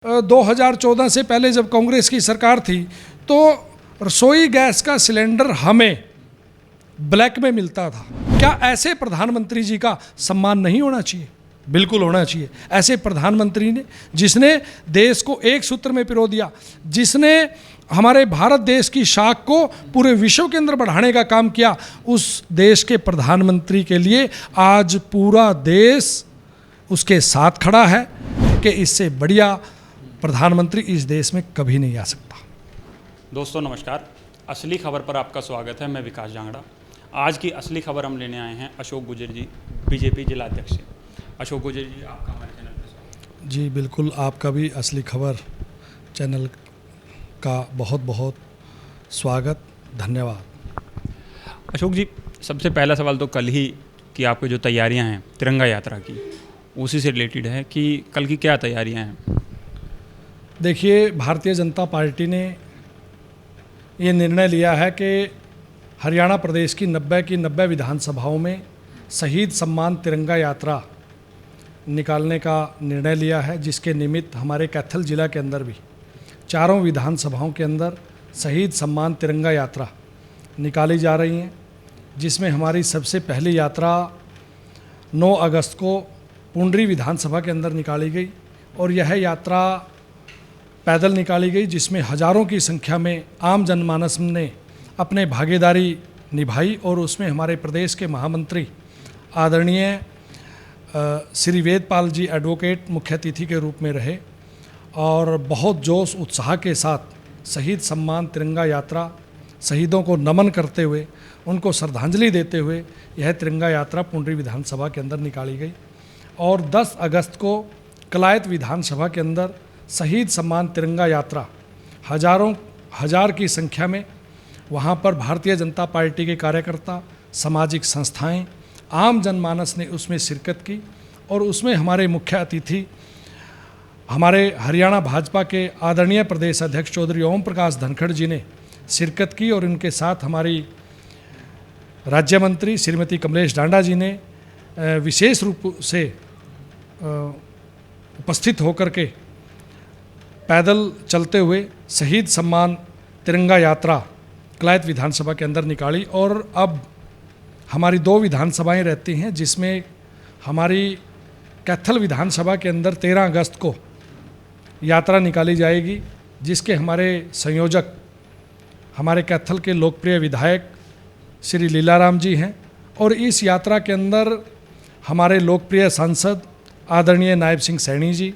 2014 से पहले जब कांग्रेस की सरकार थी तो रसोई गैस का सिलेंडर हमें ब्लैक में मिलता था। क्या ऐसे प्रधानमंत्री जी का सम्मान नहीं होना चाहिए? बिल्कुल होना चाहिए। ऐसे प्रधानमंत्री ने, जिसने देश को एक सूत्र में पिरो दिया, जिसने हमारे भारत देश की शाख को पूरे विश्व के अंदर बढ़ाने का काम किया, उस देश के प्रधानमंत्री के लिए आज पूरा देश उसके साथ खड़ा है कि इससे बढ़िया प्रधानमंत्री इस देश में कभी नहीं आ सकता। दोस्तों नमस्कार, असली खबर पर आपका स्वागत है। मैं विकास जांगड़ा। आज की असली खबर हम लेने आए हैं अशोक गुर्जर जी, बीजेपी जिला अध्यक्ष से। अशोक गुर्जर जी, आपका हमारे चैनल पर स्वागत है। जी बिल्कुल, आपका भी असली खबर चैनल का बहुत बहुत स्वागत, धन्यवाद। अशोक जी, सबसे पहला सवाल तो कल ही कि आपकी जो तैयारियां हैं तिरंगा यात्रा की, उसी से रिलेटेड है कि कल की क्या तैयारियां हैं? देखिए, भारतीय जनता पार्टी ने ये निर्णय लिया है कि हरियाणा प्रदेश की 90 विधानसभाओं में शहीद सम्मान तिरंगा यात्रा निकालने का निर्णय लिया है, जिसके निमित्त हमारे कैथल जिला के अंदर भी चारों विधानसभाओं के अंदर शहीद सम्मान तिरंगा यात्रा निकाली जा रही हैं, जिसमें हमारी सबसे पहली यात्रा 9 अगस्त को पुंडरी विधानसभा के अंदर निकाली गई और यह यात्रा पैदल निकाली गई, जिसमें हज़ारों की संख्या में आम जनमानस ने अपने भागीदारी निभाई और उसमें हमारे प्रदेश के महामंत्री आदरणीय श्री वेदपाल जी एडवोकेट मुख्य अतिथि के रूप में रहे और बहुत जोश उत्साह के साथ शहीद सम्मान तिरंगा यात्रा, शहीदों को नमन करते हुए, उनको श्रद्धांजलि देते हुए यह तिरंगा यात्रा पुंडरी विधानसभा के अंदर निकाली गई। और 10 अगस्त को कलायत विधानसभा के अंदर शहीद सम्मान तिरंगा यात्रा हजार की संख्या में वहाँ पर भारतीय जनता पार्टी के कार्यकर्ता, सामाजिक संस्थाएं, आम जनमानस ने उसमें शिरकत की और उसमें हमारे मुख्य अतिथि हमारे हरियाणा भाजपा के आदरणीय प्रदेश अध्यक्ष चौधरी ओम प्रकाश धनखड़ जी ने शिरकत की और उनके साथ हमारी राज्य मंत्री श्रीमती कमलेश डांडा जी ने विशेष रूप से उपस्थित होकर के पैदल चलते हुए शहीद सम्मान तिरंगा यात्रा कलायत विधानसभा के अंदर निकाली। और अब हमारी 2 विधानसभाएं रहती हैं, जिसमें हमारी कैथल विधानसभा के अंदर 13 अगस्त को यात्रा निकाली जाएगी, जिसके हमारे संयोजक हमारे कैथल के लोकप्रिय विधायक श्री लीलाराम जी हैं और इस यात्रा के अंदर हमारे लोकप्रिय सांसद आदरणीय नायब सिंह सैनी जी,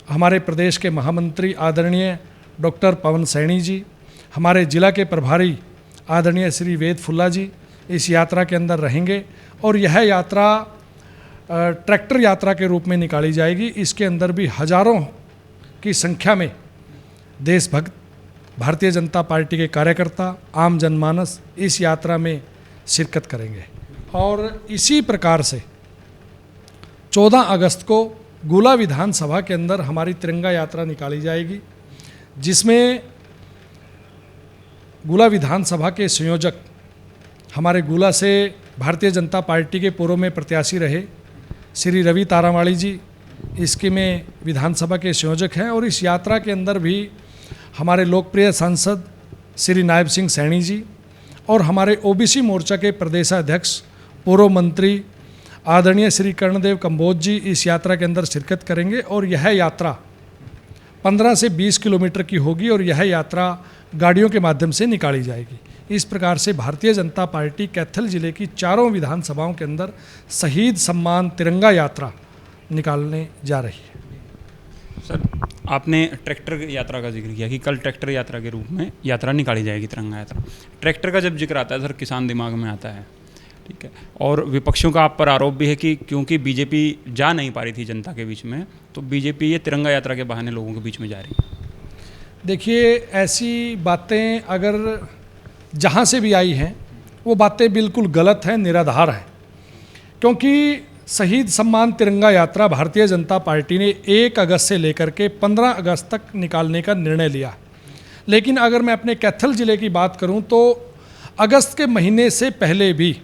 हमारे प्रदेश के महामंत्री आदरणीय डॉक्टर पवन सैनी जी, हमारे जिला के प्रभारी आदरणीय श्री वेद फुल्ला जी इस यात्रा के अंदर रहेंगे और यह यात्रा ट्रैक्टर यात्रा के रूप में निकाली जाएगी। इसके अंदर भी हजारों की संख्या में देशभक्त भारतीय जनता पार्टी के कार्यकर्ता, आम जनमानस इस यात्रा में शिरकत करेंगे। और इसी प्रकार से 14 अगस्त को गुला विधानसभा के अंदर हमारी तिरंगा यात्रा निकाली जाएगी, जिसमें गुला विधानसभा के संयोजक हमारे गुला से भारतीय जनता पार्टी के पूर्व में प्रत्याशी रहे श्री रवि तारावाड़ी जी इसके में विधानसभा के संयोजक हैं और इस यात्रा के अंदर भी हमारे लोकप्रिय सांसद श्री नायब सिंह सैनी जी और हमारे ओबीसी मोर्चा के प्रदेशाध्यक्ष पूर्व मंत्री आदरणीय श्री कर्णदेव कंबोज जी इस यात्रा के अंदर शिरकत करेंगे। और यह यात्रा 15 से 20 किलोमीटर की होगी और यह यात्रा गाड़ियों के माध्यम से निकाली जाएगी। इस प्रकार से भारतीय जनता पार्टी कैथल जिले की चारों विधानसभाओं के अंदर शहीद सम्मान तिरंगा यात्रा निकालने जा रही है। सर, आपने ट्रैक्टर यात्रा का जिक्र किया कि कल ट्रैक्टर यात्रा के रूप में यात्रा निकाली जाएगी, तिरंगा यात्रा। ट्रैक्टर का जब जिक्र आता है सर, किसान दिमाग में आता है, ठीक है। और विपक्षियों का आप पर आरोप भी है कि क्योंकि बीजेपी जा नहीं पा रही थी जनता के बीच में, तो बीजेपी ये तिरंगा यात्रा के बहाने लोगों के बीच में जा रही है। देखिए, ऐसी बातें अगर जहाँ से भी आई हैं वो बातें बिल्कुल गलत हैं, निराधार हैं, क्योंकि शहीद सम्मान तिरंगा यात्रा भारतीय जनता पार्टी ने 1 अगस्त से लेकर के 15 अगस्त तक निकालने का निर्णय लिया। लेकिन अगर मैं अपने कैथल ज़िले की बात करूं तो अगस्त के महीने से पहले भी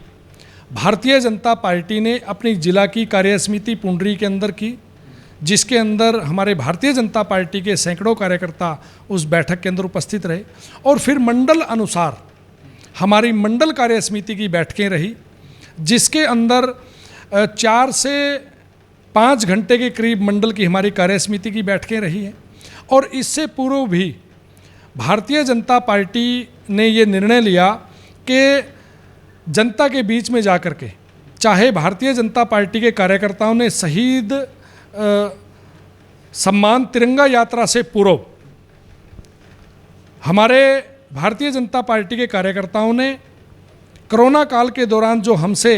भारतीय जनता पार्टी ने अपनी जिला की कार्यसमिति पुंडरी के अंदर की, जिसके अंदर हमारे भारतीय जनता पार्टी के सैकड़ों कार्यकर्ता उस बैठक के अंदर उपस्थित रहे। और फिर मंडल अनुसार हमारी मंडल कार्य समिति की बैठकें रही, जिसके अंदर 4 से 5 घंटे के करीब मंडल की हमारी कार्य समिति की बैठकें रही हैं। और इससे पूर्व भी भारतीय जनता पार्टी ने ये निर्णय लिया कि जनता के बीच में जाकर के, चाहे भारतीय जनता पार्टी के कार्यकर्ताओं ने शहीद सम्मान तिरंगा यात्रा से पूर्व हमारे भारतीय जनता पार्टी के कार्यकर्ताओं ने कोरोना काल के दौरान जो हमसे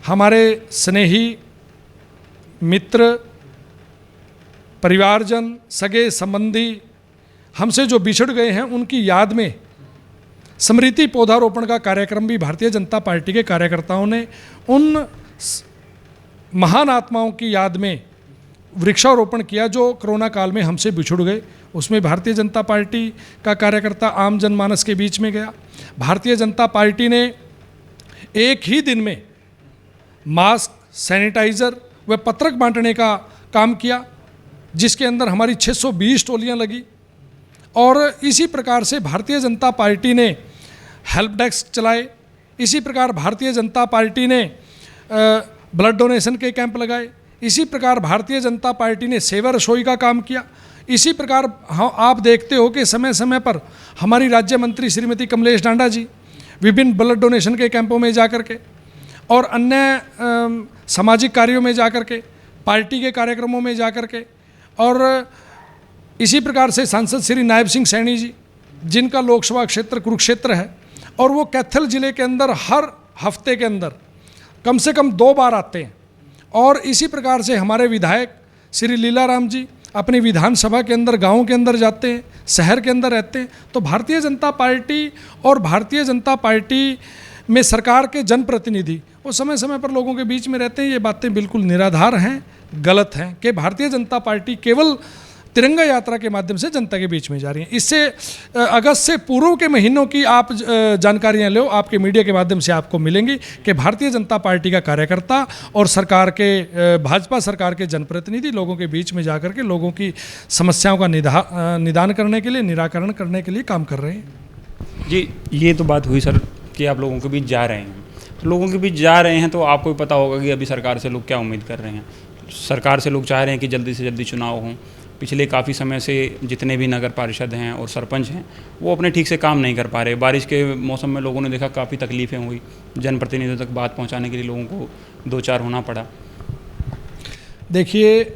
हमारे स्नेही मित्र, परिवारजन, सगे संबंधी हमसे जो बिछड़ गए हैं, उनकी याद में स्मृति पौधारोपण का कार्यक्रम भी भारतीय जनता पार्टी के कार्यकर्ताओं ने उन महान आत्माओं की याद में वृक्षारोपण किया जो कोरोना काल में हमसे बिछुड़ गए। उसमें भारतीय जनता पार्टी का कार्यकर्ता आम जनमानस के बीच में गया। भारतीय जनता पार्टी ने एक ही दिन में मास्क, सैनिटाइज़र व पत्रक बांटने का काम किया, जिसके अंदर हमारी 620 टोलियां लगी। और इसी प्रकार से भारतीय जनता पार्टी ने हेल्प डेस्क चलाए। इसी प्रकार भारतीय जनता पार्टी ने ब्लड डोनेशन के कैंप लगाए। इसी प्रकार भारतीय जनता पार्टी ने सेवा रसोई का काम किया। इसी प्रकार आप देखते हो कि समय समय पर हमारी राज्य मंत्री श्रीमती कमलेश डांडा जी विभिन्न ब्लड डोनेशन के कैंपों में जाकर के और अन्य सामाजिक कार्यों में जाकर के, पार्टी के कार्यक्रमों में जाकर के, और इसी प्रकार से सांसद श्री नायब सिंह सैनी जी, जिनका लोकसभा क्षेत्र कुरुक्षेत्र है, और वो कैथल जिले के अंदर हर हफ्ते के अंदर कम से कम 2 बार आते हैं। और इसी प्रकार से हमारे विधायक श्री लीलाराम जी अपनी विधानसभा के अंदर गाँव के अंदर जाते हैं, शहर के अंदर रहते हैं। तो भारतीय जनता पार्टी और भारतीय जनता पार्टी में सरकार के जनप्रतिनिधि वो समय समय पर लोगों के बीच में रहते हैं। ये बातें बिल्कुल निराधार हैं, गलत हैं कि भारतीय जनता पार्टी केवल तिरंगा यात्रा के माध्यम से जनता के बीच में जा रही है। इससे अगस्त से पूर्व के महीनों की आप जानकारियां लो, आपके मीडिया के माध्यम से आपको मिलेंगी कि भारतीय जनता पार्टी का कार्यकर्ता और सरकार के भाजपा सरकार के जनप्रतिनिधि लोगों के बीच में जाकर के लोगों की समस्याओं का निदान करने के लिए, निराकरण करने के लिए काम कर रहे हैं। जी, ये तो बात हुई सर कि आप लोगों के बीच जा रहे हैं। तो लोगों के बीच जा रहे हैं तो आपको भी पता होगा कि अभी सरकार से लोग क्या उम्मीद कर रहे हैं। सरकार से लोग चाह रहे हैं कि जल्दी से जल्दी चुनाव हों। पिछले काफ़ी समय से जितने भी नगर पार्षद हैं और सरपंच हैं वो अपने ठीक से काम नहीं कर पा रहे। बारिश के मौसम में लोगों ने देखा काफ़ी तकलीफ़ें हुई, जनप्रतिनिधियों तक बात पहुंचाने के लिए लोगों को 2-4 होना पड़ा। देखिए,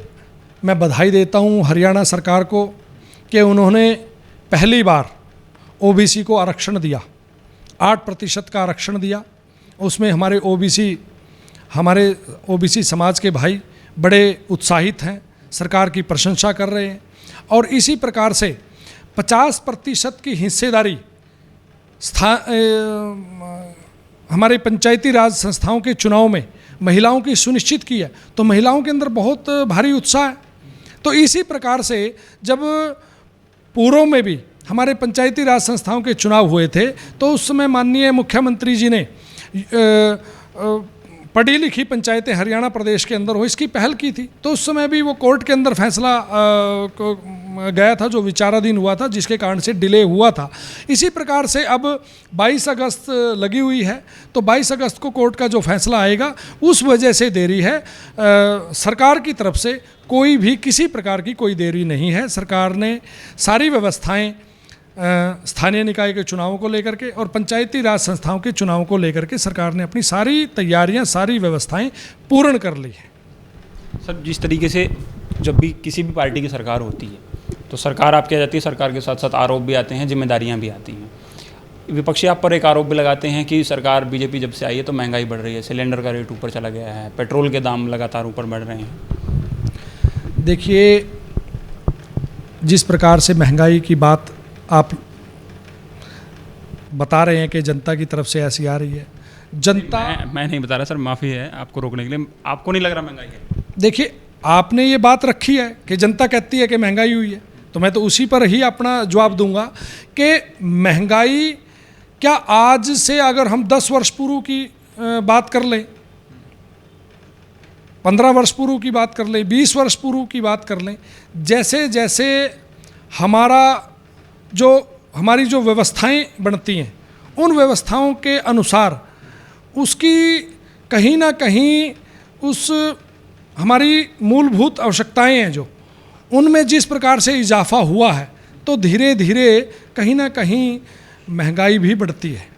मैं बधाई देता हूं हरियाणा सरकार को कि उन्होंने पहली बार ओबीसी को आरक्षण दिया, 8% का आरक्षण दिया। उसमें हमारे ओबीसी समाज के भाई बड़े उत्साहित हैं, सरकार की प्रशंसा कर रहे हैं। और इसी प्रकार से 50% की हिस्सेदारी हमारे पंचायती राज संस्थाओं के चुनाव में महिलाओं की सुनिश्चित की है। तो महिलाओं के अंदर बहुत भारी उत्साह है। तो इसी प्रकार से जब पूर्व में भी हमारे पंचायती राज संस्थाओं के चुनाव हुए थे तो उस समय माननीय मुख्यमंत्री जी ने पढ़ी लिखी पंचायतें हरियाणा प्रदेश के अंदर हो, इसकी पहल की थी। तो उस समय भी वो कोर्ट के अंदर फैसला गया था जो विचाराधीन हुआ था, जिसके कारण से डिले हुआ था। इसी प्रकार से अब 22 अगस्त लगी हुई है, तो 22 अगस्त को कोर्ट का जो फैसला आएगा उस वजह से देरी है। सरकार की तरफ से कोई भी किसी प्रकार की कोई देरी नहीं है। सरकार ने सारी व्यवस्थाएं स्थानीय निकाय के चुनावों को लेकर के और पंचायती राज संस्थाओं के चुनावों को लेकर के सरकार ने अपनी सारी तैयारियां, सारी व्यवस्थाएं पूर्ण कर ली हैं। सर, जिस तरीके से जब भी किसी भी पार्टी की सरकार होती है तो सरकार आपकी आ जाती है, सरकार के साथ साथ आरोप भी आते हैं, जिम्मेदारियां भी आती हैं। विपक्षी आप पर एक आरोप भी लगाते हैं कि सरकार बीजेपी जब से आई है तो महंगाई बढ़ रही है, सिलेंडर का रेट ऊपर चला गया है, पेट्रोल के दाम लगातार ऊपर बढ़ रहे हैं। देखिए, जिस प्रकार से महंगाई की बात आप बता रहे हैं कि जनता की तरफ से ऐसी आ रही है, जनता मैं नहीं बता रहा सर, माफ़ी है आपको रोकने के लिए। आपको नहीं लग रहा महंगाई है? देखिए, आपने ये बात रखी है कि जनता कहती है कि महंगाई हुई है, तो मैं तो उसी पर ही अपना जवाब दूंगा कि महंगाई क्या आज से अगर हम 10 वर्ष पूर्व की बात कर लें, 15 वर्ष पूर्व की बात कर लें, 20 वर्ष पूर्व की बात कर लें, जैसे जैसे हमारी जो व्यवस्थाएं बनती हैं, उन व्यवस्थाओं के अनुसार उसकी कहीं ना कहीं उस हमारी मूलभूत आवश्यकताएं हैं जो, उनमें जिस प्रकार से इजाफा हुआ है, तो धीरे धीरे कहीं ना कहीं महंगाई भी बढ़ती है।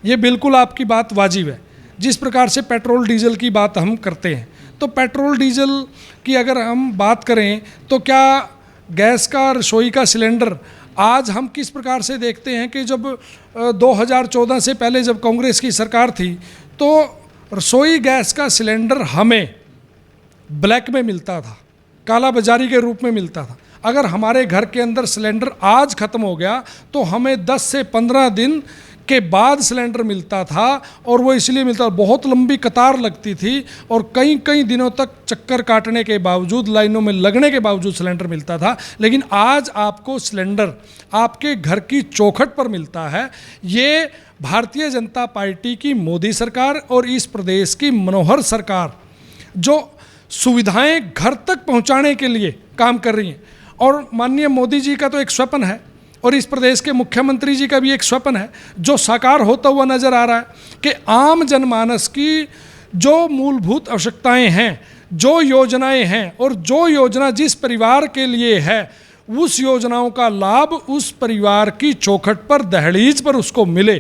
ये बिल्कुल आपकी बात वाजिब है। जिस प्रकार से पेट्रोल डीजल की बात हम करते हैं, तो पेट्रोल डीजल की अगर हम बात करें तो क्या गैस का, रसोई का सिलेंडर आज हम किस प्रकार से देखते हैं कि जब 2014 से पहले जब कांग्रेस की सरकार थी, तो रसोई गैस का सिलेंडर हमें ब्लैक में मिलता था, काला बाजारी के रूप में मिलता था। अगर हमारे घर के अंदर सिलेंडर आज ख़त्म हो गया तो हमें 10 से 15 दिन के बाद सिलेंडर मिलता था, और वो इसलिए मिलता, बहुत लंबी कतार लगती थी और कई कई दिनों तक चक्कर काटने के बावजूद, लाइनों में लगने के बावजूद सिलेंडर मिलता था। लेकिन आज आपको सिलेंडर आपके घर की चौखट पर मिलता है। ये भारतीय जनता पार्टी की मोदी सरकार और इस प्रदेश की मनोहर सरकार जो सुविधाएं घर तक पहुंचाने के लिए काम कर रही हैं। और माननीय मोदी जी का तो एक स्वप्न है, और इस प्रदेश के मुख्यमंत्री जी का भी एक स्वप्न है जो साकार होता हुआ नज़र आ रहा है, कि आम जनमानस की जो मूलभूत आवश्यकताएं हैं, जो योजनाएं हैं, और जो योजना जिस परिवार के लिए है, उस योजनाओं का लाभ उस परिवार की चौखट पर, दहलीज पर उसको मिले।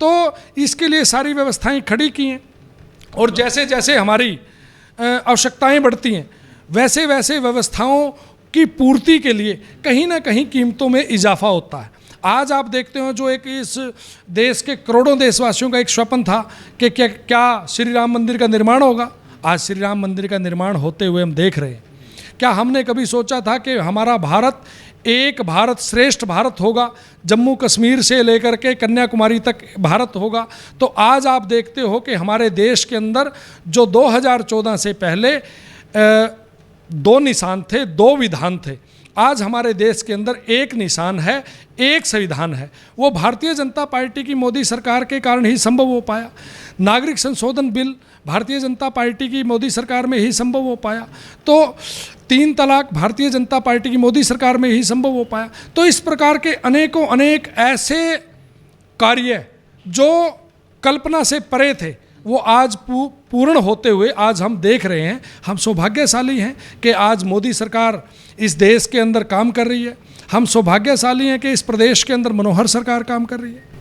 तो इसके लिए सारी व्यवस्थाएं खड़ी की हैं, और जैसे जैसे हमारी आवश्यकताएं बढ़ती हैं, वैसे वैसे व्यवस्थाओं की पूर्ति के लिए कहीं ना कहीं कीमतों में इजाफा होता है। आज आप देखते हो, जो एक इस देश के करोड़ों देशवासियों का एक स्वप्न था कि क्या श्री राम मंदिर का निर्माण होगा, आज श्री राम मंदिर का निर्माण होते हुए हम देख रहे हैं। क्या हमने कभी सोचा था कि हमारा भारत एक भारत श्रेष्ठ भारत होगा, जम्मू कश्मीर से लेकर के कन्याकुमारी तक भारत होगा? तो आज आप देखते हो कि हमारे देश के अंदर जो 2014 से पहले 2 निशान थे, 2 विधान थे, आज हमारे देश के अंदर एक निशान है, एक संविधान है। वो भारतीय जनता पार्टी की मोदी सरकार के कारण ही संभव हो पाया। नागरिक संशोधन बिल भारतीय जनता पार्टी की मोदी सरकार में ही संभव हो पाया। तो 3 तलाक भारतीय जनता पार्टी की मोदी सरकार में ही संभव हो पाया। तो इस प्रकार के अनेकों अनेक ऐसे कार्य जो कल्पना से परे थे, वो आज पूर्ण होते हुए आज हम देख रहे हैं। हम सौभाग्यशाली हैं कि आज मोदी सरकार इस देश के अंदर काम कर रही है। हम सौभाग्यशाली हैं कि इस प्रदेश के अंदर मनोहर सरकार काम कर रही है।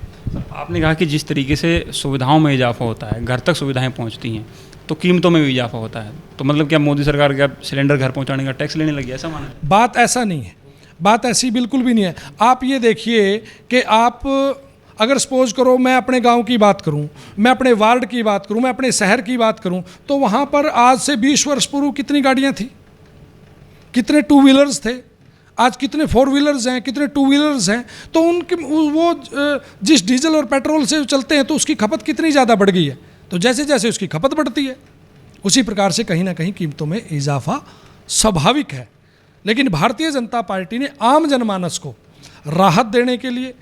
आपने कहा कि जिस तरीके से सुविधाओं में इजाफा होता है, घर तक सुविधाएं पहुंचती हैं, तो कीमतों में भी इजाफा होता है। तो मतलब क्या मोदी सरकार क्या सिलेंडर घर पहुंचाने का टैक्स लेने लगी, ऐसा माना है? बात ऐसा नहीं है, बात ऐसी बिल्कुल भी नहीं है। आप ये देखिए कि आप अगर सपोज करो, मैं अपने गांव की बात करूं, मैं अपने वार्ड की बात करूं, मैं अपने शहर की बात करूं, तो वहां पर आज से 20 वर्ष पूर्व कितनी गाड़ियां थी, कितने 2 व्हीलर्स थे, आज कितने 4 व्हीलर्स हैं, कितने 2 व्हीलर्स हैं। तो उनके वो जिस डीजल और पेट्रोल से चलते हैं, तो उसकी खपत कितनी ज़्यादा बढ़ गई है। तो जैसे जैसे उसकी खपत बढ़ती है, उसी प्रकार से कहीं ना कहीं कीमतों में इजाफा स्वाभाविक है। लेकिन भारतीय जनता पार्टी ने आम जनमानस को राहत देने के लिए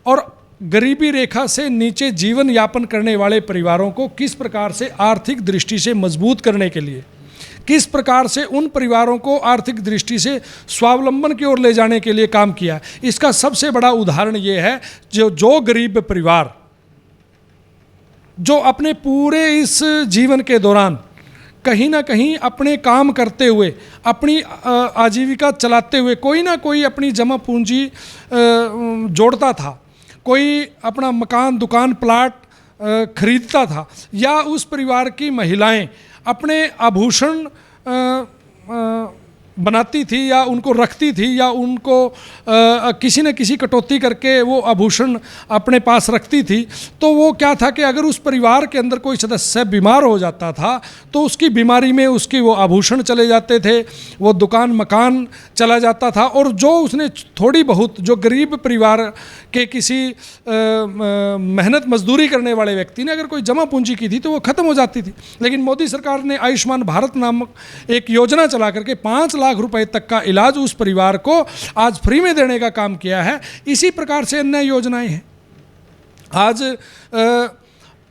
और गरीबी रेखा से नीचे जीवन यापन करने वाले परिवारों को किस प्रकार से आर्थिक दृष्टि से मजबूत करने के लिए, किस प्रकार से उन परिवारों को आर्थिक दृष्टि से स्वावलंबन की ओर ले जाने के लिए काम किया। इसका सबसे बड़ा उदाहरण ये है, जो गरीब परिवार जो अपने पूरे इस जीवन के दौरान कहीं ना कहीं अपने काम करते हुए, अपनी आजीविका चलाते हुए कोई ना कोई अपनी जमा पूंजी जोड़ता था, कोई अपना मकान, दुकान, प्लाट खरीदता था, या उस परिवार की महिलाएं अपने आभूषण बनाती थी या उनको रखती थी, या उनको किसी न किसी कटौती करके वो आभूषण अपने पास रखती थी। तो वो क्या था कि अगर उस परिवार के अंदर कोई सदस्य बीमार हो जाता था, तो उसकी बीमारी में उसकी वो आभूषण चले जाते थे, वो दुकान मकान चला जाता था, और जो उसने थोड़ी बहुत, जो गरीब परिवार के किसी मेहनत मजदूरी करने वाले व्यक्ति ने अगर कोई जमा पूंजी की थी, तो वो ख़त्म हो जाती थी। लेकिन मोदी सरकार ने आयुष्मान भारत नामक एक योजना चला करके 5 लाख रुपए तक का इलाज उस परिवार को आज फ्री में देने का काम किया है। इसी प्रकार से अन्य योजनाएं हैं। आज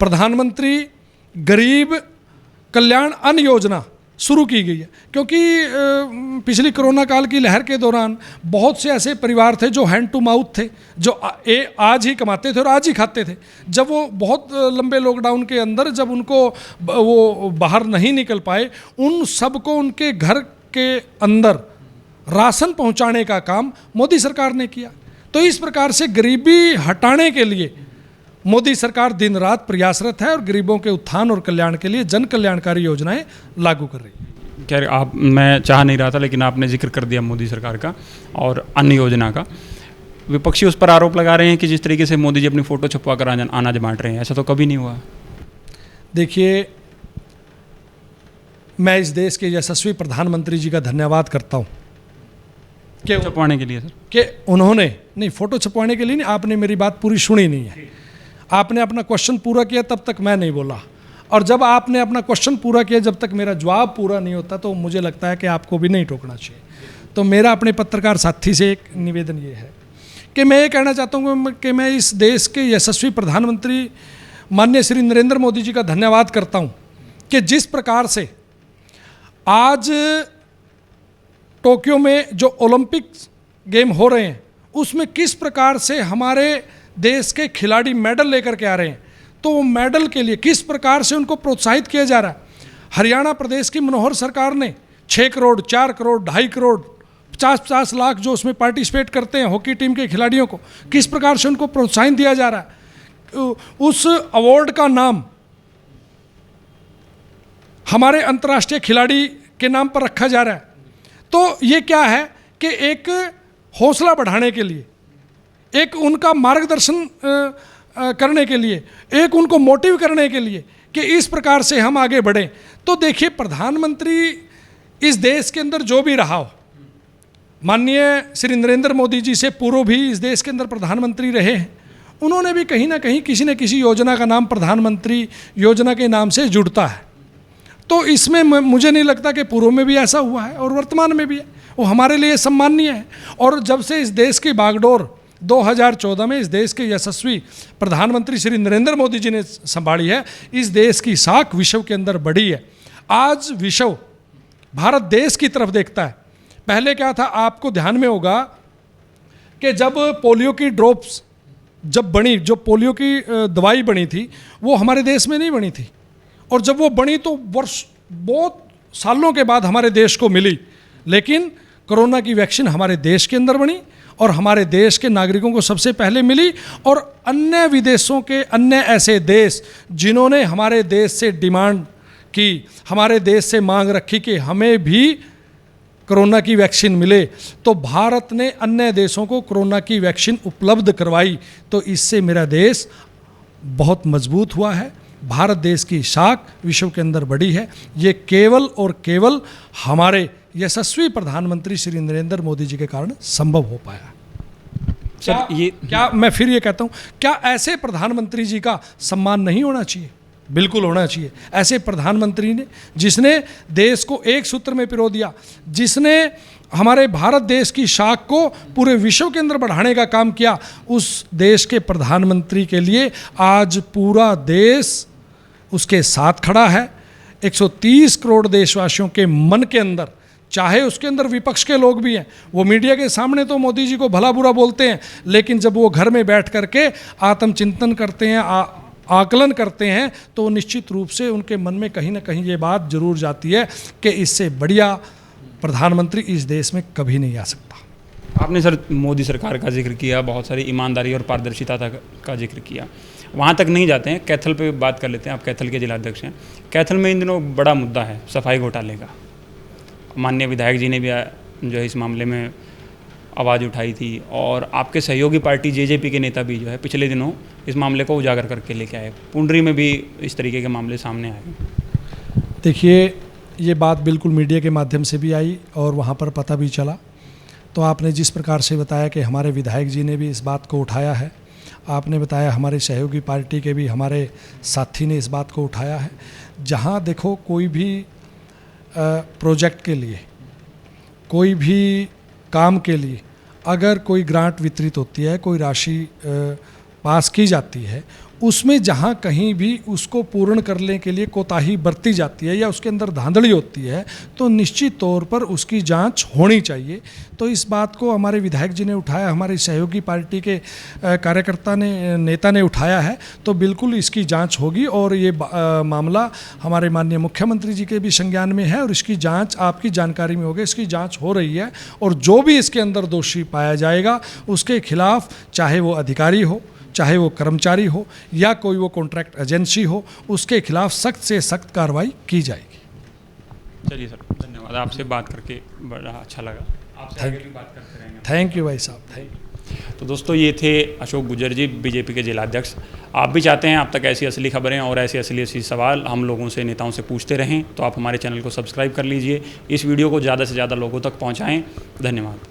प्रधानमंत्री गरीब कल्याण अन्न योजना शुरू की गई है, क्योंकि पिछली कोरोना काल की लहर के दौरान बहुत से ऐसे परिवार थे जो हैंड टू माउथ थे, जो आज ही कमाते थे और आज ही खाते थे। जब वो बहुत लंबे लॉकडाउन के अंदर जब उनको वो बाहर नहीं निकल पाए, उन सबको उनके घर के अंदर राशन पहुंचाने का काम मोदी सरकार ने किया। तो इस प्रकार से गरीबी हटाने के लिए मोदी सरकार दिन रात प्रयासरत है और गरीबों के उत्थान और कल्याण के लिए जन कल्याणकारी योजनाएं लागू कर रही है। क्या आप, मैं चाह नहीं रहा था लेकिन आपने जिक्र कर दिया मोदी सरकार का और अन्य योजना का। विपक्षी उस पर आरोप लगा रहे हैं कि जिस तरीके से मोदी जी अपनी फ़ोटो छपवा कर अनाज बांट रहे हैं, ऐसा तो कभी नहीं हुआ। देखिए, मैं इस देश के यशस्वी प्रधानमंत्री जी का धन्यवाद करता हूँ कि छपवाने के लिए सर, कि उन्होंने नहीं, फ़ोटो छपवाने के लिए नहीं, आपने मेरी बात पूरी सुनी नहीं है। आपने अपना क्वेश्चन पूरा किया तब तक मैं नहीं बोला, और जब आपने अपना क्वेश्चन पूरा किया जब तक मेरा जवाब पूरा नहीं होता तो मुझे लगता है कि आपको भी नहीं टोकना चाहिए। तो मेरा अपने पत्रकार साथी से एक निवेदन ये है कि मैं ये कहना चाहता हूँ कि मैं इस देश के यशस्वी प्रधानमंत्री माननीय श्री नरेंद्र मोदी जी का धन्यवाद करता हूँ कि जिस प्रकार से आज टोक्यो में जो ओलंपिक गेम हो रहे हैं उसमें किस प्रकार से हमारे देश के खिलाड़ी मेडल लेकर के आ रहे हैं, तो वो मेडल के लिए किस प्रकार से उनको प्रोत्साहित किया जा रहा है। हरियाणा प्रदेश की मनोहर सरकार ने 6 करोड़, 4 करोड़, 2.5 करोड़, 50-50 लाख जो उसमें पार्टिसिपेट करते हैं हॉकी टीम के खिलाड़ियों को, किस प्रकार से उनको प्रोत्साहन दिया जा रहा है। उस अवार्ड का नाम हमारे अंतर्राष्ट्रीय खिलाड़ी के नाम पर रखा जा रहा है। तो ये क्या है कि एक हौसला बढ़ाने के लिए, एक उनका मार्गदर्शन करने के लिए, एक उनको मोटिव करने के लिए कि इस प्रकार से हम आगे बढ़ें। तो देखिए, प्रधानमंत्री इस देश के अंदर जो भी रहा हो, माननीय श्री नरेंद्र मोदी जी से पूर्व भी इस देश के अंदर प्रधानमंत्री रहे हैं, उन्होंने भी कहीं ना कहीं किसी न किसी योजना का नाम प्रधानमंत्री योजना के नाम से जुड़ता है। तो इसमें मुझे नहीं लगता कि पूर्व में भी ऐसा हुआ है और वर्तमान में भी है, वो हमारे लिए सम्माननीय है। और जब से इस देश की बागडोर 2014 में इस देश के यशस्वी प्रधानमंत्री श्री नरेंद्र मोदी जी ने संभाली है, इस देश की साख विश्व के अंदर बढ़ी है। आज विश्व भारत देश की तरफ देखता है। पहले क्या था, आपको ध्यान में होगा कि जब पोलियो की ड्रॉप्स जब बनी, जो पोलियो की दवाई बनी थी वो हमारे देश में नहीं बनी थी, और जब वो बनी तो बहुत सालों के बाद हमारे देश को मिली। लेकिन कोरोना की वैक्सीन हमारे देश के अंदर बनी और हमारे देश के नागरिकों को सबसे पहले मिली, और अन्य विदेशों के अन्य ऐसे देश जिन्होंने हमारे देश से डिमांड की, हमारे देश से मांग रखी कि हमें भी कोरोना की वैक्सीन मिले, तो भारत ने अन्य देशों को कोरोना की वैक्सीन उपलब्ध करवाई। तो इससे मेरा देश बहुत मजबूत हुआ है। भारत देश की साख विश्व के अंदर बढ़ी है। ये केवल और केवल हमारे यशस्वी प्रधानमंत्री श्री नरेंद्र मोदी जी के कारण संभव हो पाया। क्या मैं फिर ये कहता हूँ, क्या ऐसे प्रधानमंत्री जी का सम्मान नहीं होना चाहिए? बिल्कुल होना चाहिए। ऐसे प्रधानमंत्री ने, जिसने देश को एक सूत्र में पिरो दिया, जिसने हमारे भारत देश की शाख को पूरे विश्व के अंदर बढ़ाने का काम किया, उस देश के प्रधानमंत्री के लिए आज पूरा देश उसके साथ खड़ा है। 130 करोड़ देशवासियों के मन के अंदर, चाहे उसके अंदर विपक्ष के लोग भी हैं, वो मीडिया के सामने तो मोदी जी को भला बुरा बोलते हैं, लेकिन जब वो घर में बैठ करके आत्मचिंतन करते हैं, आकलन करते हैं, तो निश्चित रूप से उनके मन में कहीं ना कहीं ये बात जरूर जाती है कि इससे बढ़िया प्रधानमंत्री इस देश में कभी नहीं आ सकता। आपने सर मोदी सरकार का जिक्र किया, बहुत सारी ईमानदारी और पारदर्शिता का जिक्र किया, वहाँ तक नहीं जाते हैं, कैथल पे बात कर लेते हैं। आप कैथल के जिलाध्यक्ष हैं। कैथल में इन दिनों बड़ा मुद्दा है सफाई घोटाले का। माननीय विधायक जी ने भी जो है इस मामले में आवाज़ उठाई थी, और आपके सहयोगी पार्टी जेजेपी के नेता भी जो है पिछले दिनों इस मामले को उजागर करके लेके आए। पुंडरी में भी इस तरीके के मामले सामने आए। देखिए, ये बात बिल्कुल मीडिया के माध्यम से भी आई और वहाँ पर पता भी चला। तो आपने जिस प्रकार से बताया कि हमारे विधायक जी ने भी इस बात को उठाया है, आपने बताया हमारे सहयोगी पार्टी के भी हमारे साथी ने इस बात को उठाया है। जहाँ देखो, कोई भी प्रोजेक्ट के लिए, कोई भी काम के लिए अगर कोई ग्रांट वितरित होती है, कोई राशि पास की जाती है, उसमें जहाँ कहीं भी उसको पूर्ण करने के लिए कोताही बरती जाती है या उसके अंदर धांधली होती है तो निश्चित तौर पर उसकी जांच होनी चाहिए। तो इस बात को हमारे विधायक जी ने उठाया, हमारी सहयोगी पार्टी के कार्यकर्ता ने, नेता ने उठाया है, तो बिल्कुल इसकी जांच होगी और ये मामला हमारे माननीय मुख्यमंत्री जी के भी संज्ञान में है और इसकी जांच आपकी जानकारी में होगी। इसकी जांच हो रही है और जो भी इसके अंदर दोषी पाया जाएगा उसके खिलाफ, चाहे वो अधिकारी हो, चाहे वो कर्मचारी हो या कोई वो कॉन्ट्रैक्ट एजेंसी हो, उसके खिलाफ सख्त से सख्त कार्रवाई की जाएगी। चलिए सर, धन्यवाद। आपसे बात करके बड़ा अच्छा लगा। आपसे आगे भी बात करते रहेंगे। थैंक यू भाई साहब, थैंक यू। तो दोस्तों, ये थे अशोक गुर्जर जी, बीजेपी के जिलाध्यक्ष। आप भी चाहते हैं आप तक ऐसी असली खबरें और ऐसी सवाल हम लोगों से, नेताओं से पूछते रहें, तो आप हमारे चैनल को सब्सक्राइब कर लीजिए। इस वीडियो को ज़्यादा से ज़्यादा लोगों तक पहुँचाएँ। धन्यवाद।